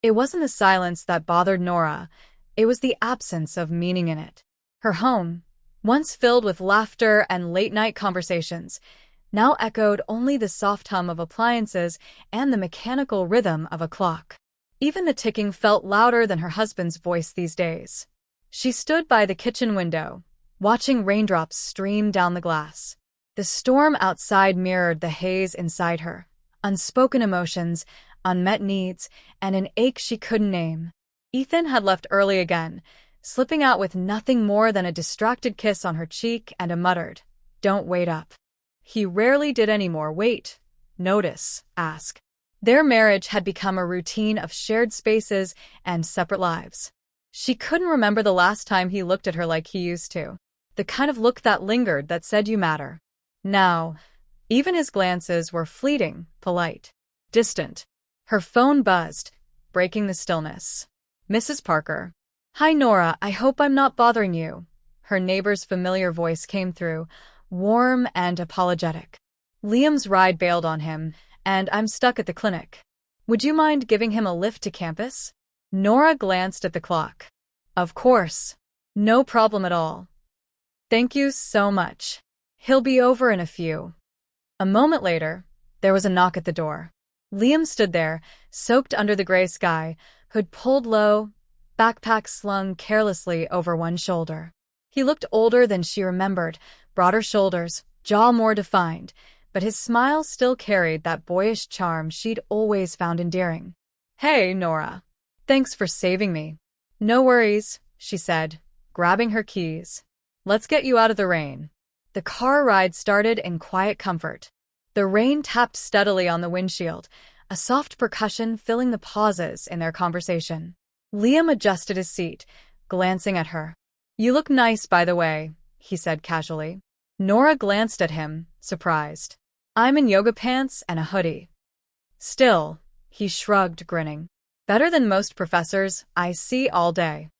It wasn't the silence that bothered Nora, it was the absence of meaning in it. Her home, once filled with laughter and late-night conversations, now echoed only the soft hum of appliances and the mechanical rhythm of a clock. Even the ticking felt louder than her husband's voice these days. She stood by the kitchen window, watching raindrops stream down the glass. The storm outside mirrored the haze inside her, unspoken emotions, unmet needs, and an ache she couldn't name. Ethan had left early again, slipping out with nothing more than a distracted kiss on her cheek and a muttered, "Don't wait up." He rarely did any more wait, notice, ask. Their marriage had become a routine of shared spaces and separate lives. She couldn't remember the last time he looked at her like he used to. The kind of look that lingered, that said you matter. Now, even his glances were fleeting, polite, distant. Her phone buzzed, breaking the stillness. "Mrs. Parker." "Hi, Nora, I hope I'm not bothering you." Her neighbor's familiar voice came through, warm and apologetic. "Liam's ride bailed on him, and I'm stuck at the clinic. Would you mind giving him a lift to campus?" Nora glanced at the clock. "Of course. No problem at all. Thank you so much. He'll be over in a few." A moment later, there was a knock at the door. Liam stood there, soaked under the gray sky, hood pulled low, backpack slung carelessly over one shoulder. He looked older than she remembered, broader shoulders, jaw more defined, but his smile still carried that boyish charm she'd always found endearing. "Hey, Nora. Thanks for saving me." "No worries," she said, grabbing her keys. "Let's get you out of the rain." The car ride started in quiet comfort. The rain tapped steadily on the windshield, a soft percussion filling the pauses in their conversation. Liam adjusted his seat, glancing at her. "You look nice, by the way," he said casually. Nora glanced at him, surprised. "I'm in yoga pants and a hoodie." "Still," he shrugged, grinning. "Better than most professors I see all day."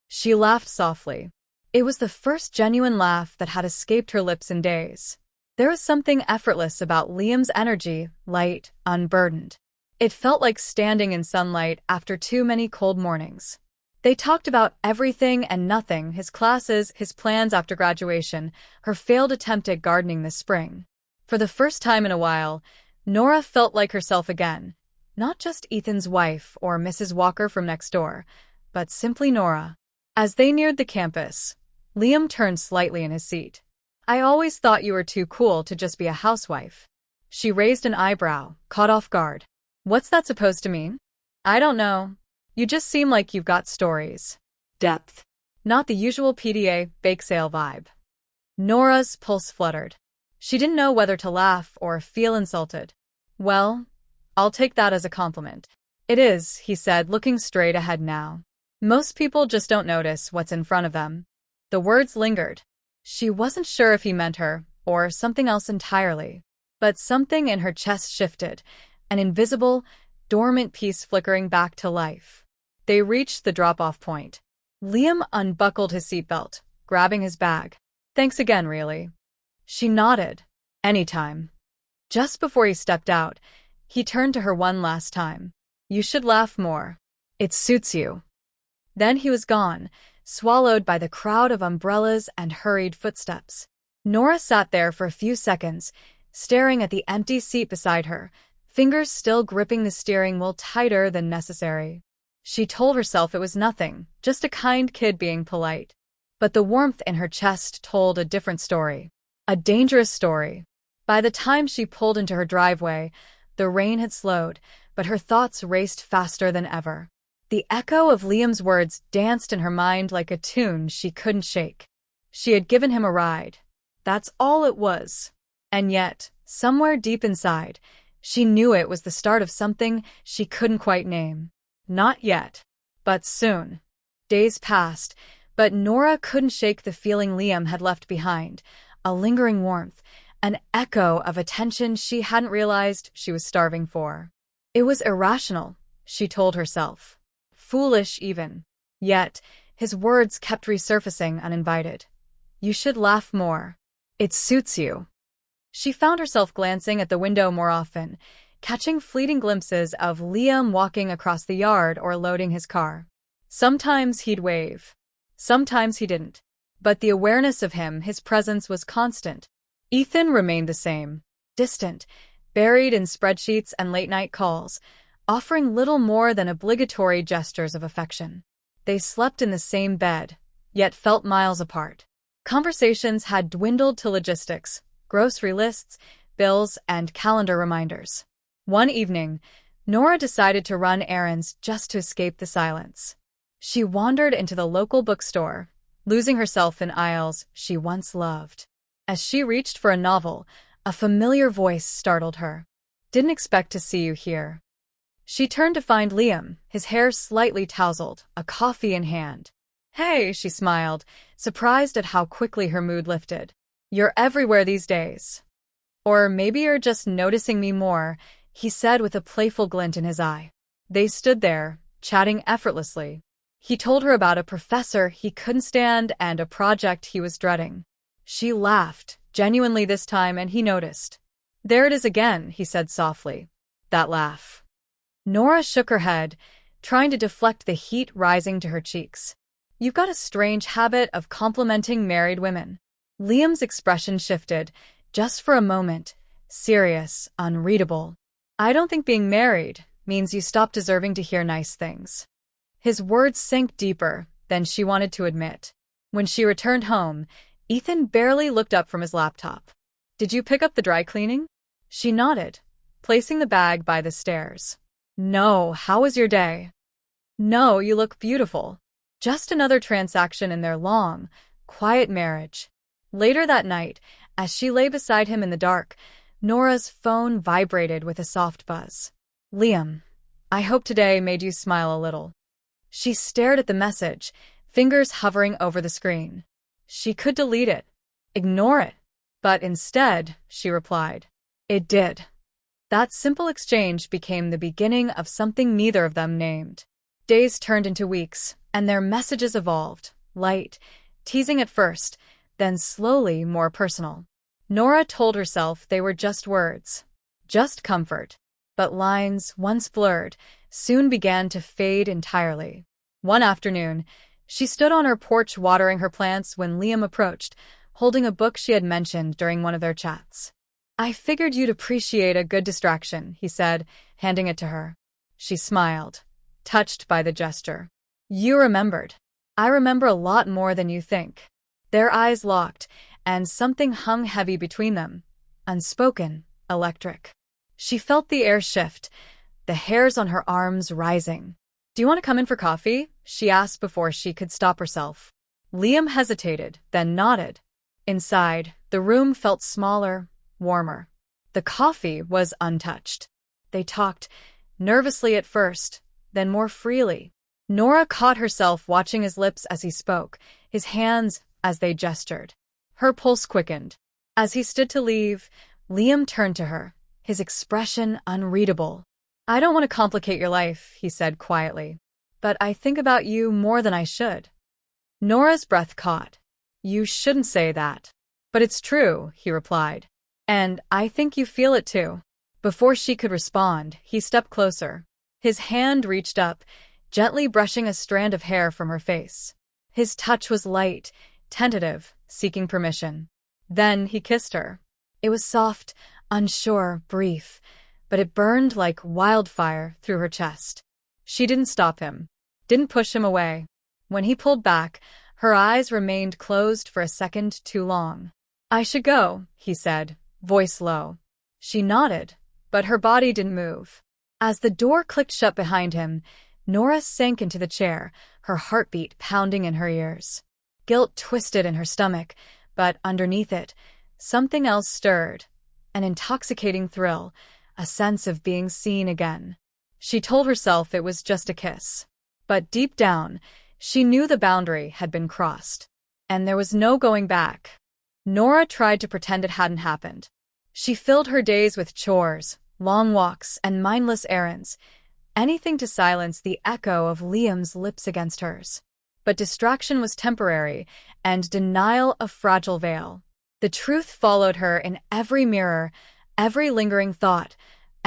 She laughed softly. It was the first genuine laugh that had escaped her lips in days. There was something effortless about Liam's energy, light, unburdened. It felt like standing in sunlight after too many cold mornings. They talked about everything and nothing, his classes, his plans after graduation, her failed attempt at gardening this spring. For the first time in a while, Nora felt like herself again. Not just Ethan's wife or Mrs. Walker from next door, but simply Nora. As they neared the campus, Liam turned slightly in his seat. "I always thought you were too cool to just be a housewife." She raised an eyebrow, caught off guard. "What's that supposed to mean?" "I don't know. You just seem like you've got stories. Depth. Not the usual PDA bake sale vibe." Nora's pulse fluttered. She didn't know whether to laugh or feel insulted. "Well, I'll take that as a compliment." "It is," he said, looking straight ahead now. "Most people just don't notice what's in front of them." The words lingered. She wasn't sure if he meant her, or something else entirely. But something in her chest shifted, an invisible, dormant piece flickering back to life. They reached the drop-off point. Liam unbuckled his seatbelt, grabbing his bag. "Thanks again, really." She nodded. "Anytime." Just before he stepped out, he turned to her one last time. "You should laugh more. It suits you." Then he was gone, swallowed by the crowd of umbrellas and hurried footsteps. Nora sat there for a few seconds, staring at the empty seat beside her, fingers still gripping the steering wheel tighter than necessary. She told herself it was nothing, just a kind kid being polite. But the warmth in her chest told a different story. A dangerous story. By the time she pulled into her driveway, the rain had slowed, but her thoughts raced faster than ever. The echo of Liam's words danced in her mind like a tune she couldn't shake. She had given him a ride. That's all it was. And yet, somewhere deep inside, she knew it was the start of something she couldn't quite name. Not yet. But soon. Days passed, but Nora couldn't shake the feeling Liam had left behind, a lingering warmth, an echo of attention she hadn't realized she was starving for. It was irrational, she told herself. Foolish even. Yet, his words kept resurfacing uninvited. "You should laugh more. It suits you." She found herself glancing at the window more often, catching fleeting glimpses of Liam walking across the yard or loading his car. Sometimes he'd wave. Sometimes he didn't. But the awareness of him, his presence, was constant. Ethan remained the same, distant, buried in spreadsheets and late-night calls, offering little more than obligatory gestures of affection. They slept in the same bed, yet felt miles apart. Conversations had dwindled to logistics, grocery lists, bills, and calendar reminders. One evening, Nora decided to run errands just to escape the silence. She wandered into the local bookstore, losing herself in aisles she once loved. As she reached for a novel, a familiar voice startled her. "Didn't expect to see you here." She turned to find Liam, his hair slightly tousled, a coffee in hand. "Hey," she smiled, surprised at how quickly her mood lifted. "You're everywhere these days." "Or maybe you're just noticing me more," he said with a playful glint in his eye. They stood there, chatting effortlessly. He told her about a professor he couldn't stand and a project he was dreading. She laughed, genuinely this time, and he noticed. "There it is again," he said softly. "That laugh." Nora shook her head, trying to deflect the heat rising to her cheeks. "You've got a strange habit of complimenting married women." Liam's expression shifted, just for a moment, serious, unreadable. "I don't think being married means you stop deserving to hear nice things." His words sank deeper than she wanted to admit. When she returned home, Ethan barely looked up from his laptop. "Did you pick up the dry cleaning?" She nodded, placing the bag by the stairs. "No, how was your day?" "No, you look beautiful." Just another transaction in their long, quiet marriage. Later that night, as she lay beside him in the dark, Nora's phone vibrated with a soft buzz. "Liam, I hope today made you smile a little." She stared at the message, fingers hovering over the screen. She could delete it, ignore it, but instead, she replied. It did. That simple exchange became the beginning of something neither of them named. Days turned into weeks, and their messages evolved, light, teasing at first, then slowly more personal. Nora told herself they were just words, just comfort. But lines, once blurred, soon began to fade entirely. One afternoon, she stood on her porch watering her plants when Liam approached, holding a book she had mentioned during one of their chats. "I figured you'd appreciate a good distraction," he said, handing it to her. She smiled, touched by the gesture. "You remembered. I remember a lot more than you think." Their eyes locked, and something hung heavy between them, unspoken, electric. She felt the air shift, the hairs on her arms rising. "Do you want to come in for coffee?" she asked before she could stop herself. Liam hesitated, then nodded. Inside, the room felt smaller, warmer. The coffee was untouched. They talked, nervously at first, then more freely. Nora caught herself watching his lips as he spoke, his hands as they gestured. Her pulse quickened. As he stood to leave, Liam turned to her, his expression unreadable. "I don't want to complicate your life," he said quietly, "but I think about you more than I should." Nora's breath caught. "You shouldn't say that." "But it's true," he replied. "And I think you feel it too." Before she could respond, he stepped closer. His hand reached up, gently brushing a strand of hair from her face. His touch was light, tentative, seeking permission. Then he kissed her. It was soft, unsure, brief, but it burned like wildfire through her chest. She didn't stop him, didn't push him away. When he pulled back, her eyes remained closed for a second too long. "I should go," he said, voice low. She nodded, but her body didn't move. As the door clicked shut behind him, Nora sank into the chair, her heartbeat pounding in her ears. Guilt twisted in her stomach, but underneath it, something else stirred. An intoxicating thrill, a sense of being seen again. She told herself it was just a kiss. But deep down, she knew the boundary had been crossed. And there was no going back. Nora tried to pretend it hadn't happened. She filled her days with chores, long walks, and mindless errands, anything to silence the echo of Liam's lips against hers. But distraction was temporary, and denial a fragile veil. The truth followed her in every mirror, every lingering thought,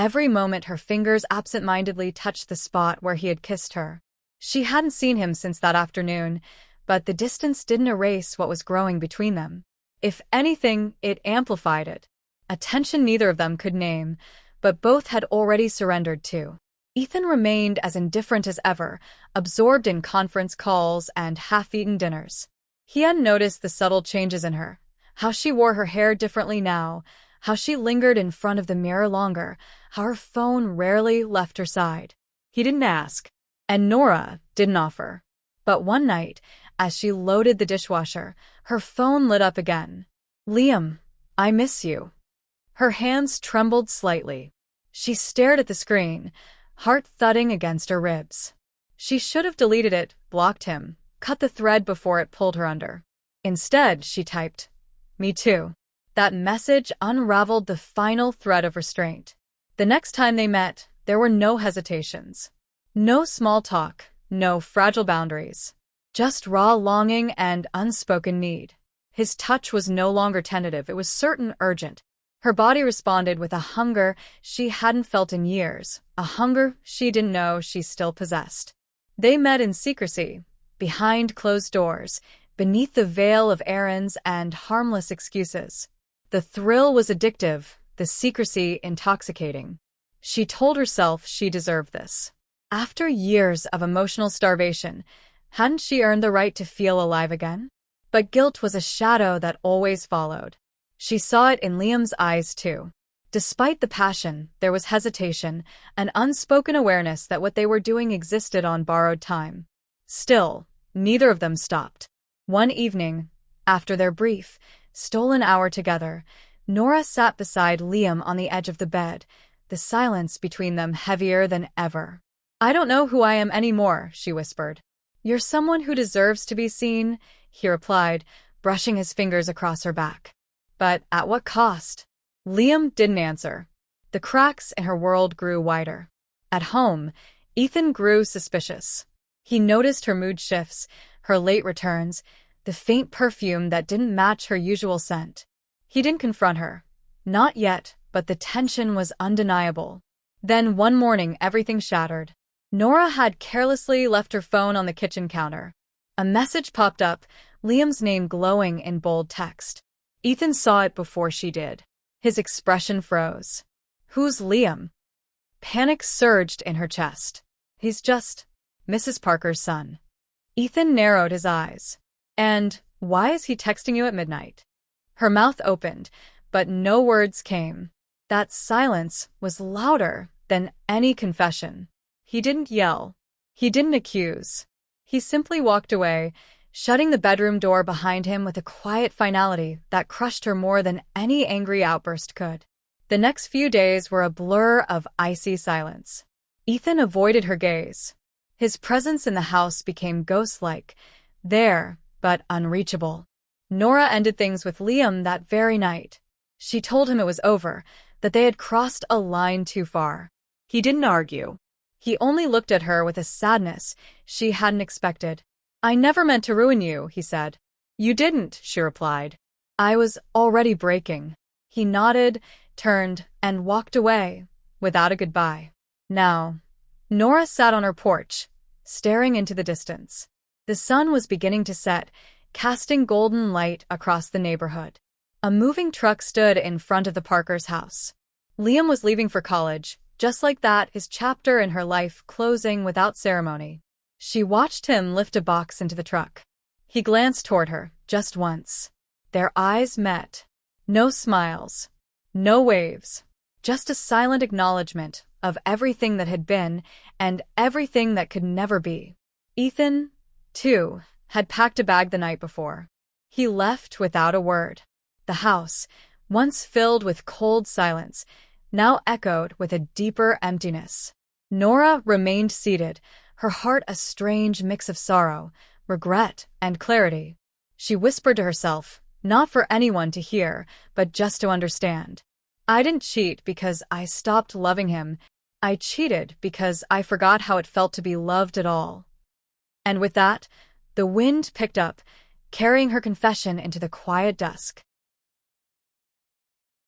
Every moment her fingers absent-mindedly touched the spot where he had kissed her. She hadn't seen him since that afternoon, but the distance didn't erase what was growing between them. If anything, it amplified it. A tension neither of them could name, but both had already surrendered to. Ethan remained as indifferent as ever, absorbed in conference calls and half-eaten dinners. He hadn't noticed the subtle changes in her, how she wore her hair differently now, how she lingered in front of the mirror longer, how her phone rarely left her side. He didn't ask, and Nora didn't offer. But one night, as she loaded the dishwasher, her phone lit up again. "Liam, I miss you." Her hands trembled slightly. She stared at the screen, heart thudding against her ribs. She should have deleted it, blocked him, cut the thread before it pulled her under. Instead, she typed, "Me too." That message unraveled the final thread of restraint. The next time they met, there were no hesitations. No small talk, no fragile boundaries. Just raw longing and unspoken need. His touch was no longer tentative, it was certain, urgent. Her body responded with a hunger she hadn't felt in years, a hunger she didn't know she still possessed. They met in secrecy, behind closed doors, beneath the veil of errands and harmless excuses. The thrill was addictive, the secrecy intoxicating. She told herself she deserved this. After years of emotional starvation, hadn't she earned the right to feel alive again? But guilt was a shadow that always followed. She saw it in Liam's eyes too. Despite the passion, there was hesitation, an unspoken awareness that what they were doing existed on borrowed time. Still, neither of them stopped. One evening, after their brief, stolen hour together, Nora sat beside Liam on the edge of the bed, the silence between them heavier than ever. "I don't know who I am anymore," she whispered. "You're someone who deserves to be seen," he replied, brushing his fingers across her back. "But at what cost?" Liam didn't answer. The cracks in her world grew wider. At home, Ethan grew suspicious. He noticed her mood shifts, her late returns, the faint perfume that didn't match her usual scent. He didn't confront her. Not yet, but the tension was undeniable. Then one morning everything shattered. Nora had carelessly left her phone on the kitchen counter. A message popped up, Liam's name glowing in bold text. Ethan saw it before she did. His expression froze. "Who's Liam?" Panic surged in her chest. "He's just Mrs. Parker's son." Ethan narrowed his eyes. "And why is he texting you at midnight?" Her mouth opened, but no words came. That silence was louder than any confession. He didn't yell. He didn't accuse. He simply walked away, shutting the bedroom door behind him with a quiet finality that crushed her more than any angry outburst could. The next few days were a blur of icy silence. Ethan avoided her gaze. His presence in the house became ghost-like, there, but unreachable. Nora ended things with Liam that very night. She told him it was over, that they had crossed a line too far. He didn't argue. He only looked at her with a sadness she hadn't expected. "I never meant to ruin you," he said. "You didn't," she replied. "I was already breaking." He nodded, turned, and walked away, without a goodbye. Now, Nora sat on her porch, staring into the distance. The sun was beginning to set, casting golden light across the neighborhood. A moving truck stood in front of the Parkers' house. Liam was leaving for college, just like that, his chapter in her life closing without ceremony. She watched him lift a box into the truck. He glanced toward her, just once. Their eyes met. No smiles. No waves. Just a silent acknowledgement of everything that had been and everything that could never be. Ethan, too, had packed a bag the night before. He left without a word. The house, once filled with cold silence, now echoed with a deeper emptiness. Nora remained seated, her heart a strange mix of sorrow, regret, and clarity. She whispered to herself, not for anyone to hear, but just to understand. "I didn't cheat because I stopped loving him. I cheated because I forgot how it felt to be loved at all." And with that, the wind picked up, carrying her confession into the quiet dusk.